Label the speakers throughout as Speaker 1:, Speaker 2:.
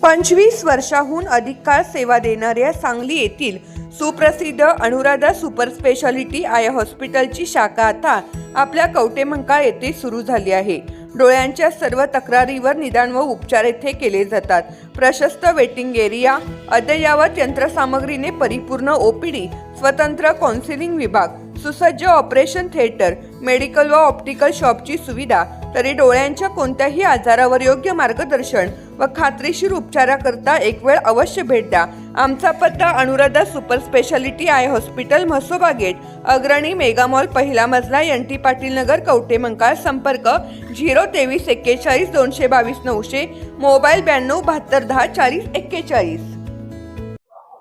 Speaker 1: 25 वर्षाहून अधिक काळ सेवा देणाऱ्या सांगली येथील सुप्रसिद्ध अनुराधा सुपर स्पेशालिटी आय हॉस्पिटलची शाखा आता आपल्या कवटेमंकाळ येथे सुरू झाली आहे. डोळ्यांच्या सर्व तक्रारीवर निदान व उपचार येथे केले जातात. प्रशस्त वेटिंग एरिया, अद्ययावत यंत्रसामग्रीने परिपूर्ण ओपीडी, स्वतंत्र काउन्सिलिंग विभाग, सुसज्ज ऑपरेशन थिएटर, मेडिकल व ऑप्टिकल शॉपची सुविधा, तरी डोळ्यांच्या कोणत्याही आजारावर योग्य मार्गदर्शन व खात्रीशीर उपचाराकरता एक वेळ अवश्य भेट द्या. आमचा पत्ता Anuradha super speciality eye hospital, Mhasoba gate, Agrani mega mall, पहिला मजला, NT पाटील नगर, कवटेमंकाळ. संपर्क 023 41 222 900, मोबाईल 92 72 10 40 41.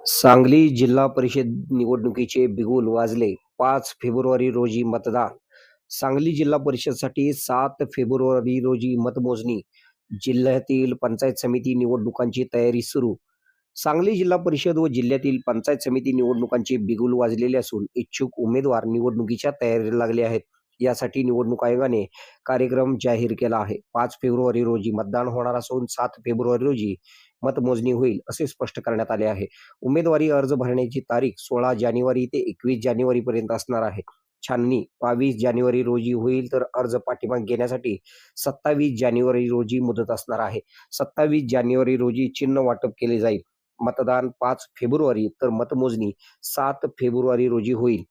Speaker 2: सांगली जिल्हा परिषद निवडणुकीचे बिगुल वाजले. 5 फेब्रुवारी रोजी मतदान. सांगली जिल्हा परिषदसाठी 7 फेब्रुवारी रोजी मतमोजणी. जिल्ह्यातील पंचायत समिती निवडणुकांची तयारी सुरू. सांगली जिल्हा परिषद व जिल्ह्यातील पंचायत समिती निवडणुकांचे बिगुल वाजलेले असून इच्छुक उमेदवार निवडणुकीच्या तयारीला लागले आहेत. यासाठी निवडणूक आयोगाने कार्यक्रम जाहीर केला आहे. 5 फेब्रुवारी रोजी मतदान होणार असून 7 फेब्रुवारी रोजी मतमोजणी होईल असे स्पष्ट करण्यात आले आहे. उमेदवारी अर्ज भरण्याची तारीख 16 जानेवारी ते 21 जानेवारी पर्यंत असणार आहे. छाननी 22 जानेवारी रोजी होईल, तर अर्ज पाठीमागे घेण्यासाठी 27 जानेवारी रोजी मुदत असणार आहे. 27 जानेवारी रोजी चिन्ह वाटप केले जाईल. मतदान 5 फेब्रुवारी तर मतमोजणी 7 फेब्रुवारी रोजी होईल.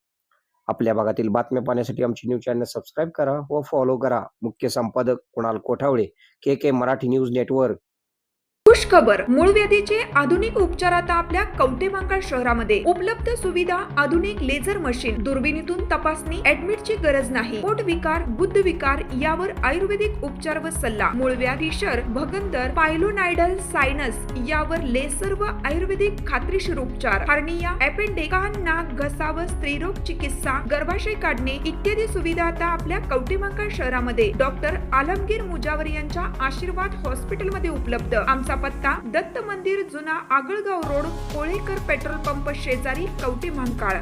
Speaker 2: आपल्या भागातील बातम्या पाहण्यासाठी आमची न्यूज चॅनल सबस्क्राईब करा व फॉलो करा. मुख्य संपादक Kunal Kothawale, KK Marathi news network.
Speaker 3: खुश खबर, मूळव्याधीचे आधुनिक उपचार आता आपल्या कवटेमंकाळ शहरामध्ये उपलब्ध. सुविधा, आधुनिक लेझर मशीन, दुर्बिणीतून तपासणी, ऍडमिटची गरज नाही. पोट विकार, गुद्ध विकार यावर आयुर्वेदिक उपचार व सल्ला. मूळव्याधी, शर, भगंदर, पायलोनायडल, सायनस यावर लेसर व आयुर्वेदिक खात्रीशीर उपचार. हार्निया, अपेंडिक्स, कान, नाक, घसा व स्त्रीरोग चिकित्सा, गर्भाशय काढणे इत्यादी सुविधा आता आपल्या कवटेमंकाळ शहरामध्ये डॉक्टर आलमगीर मुजावर यांच्या आशीर्वाद हॉस्पिटल मध्ये उपलब्ध. आमचा पत्ता दत्त मंदिर, जुना Agalgaon road, Kolekar petrol pump शेजारी, कवटेमंकाळ.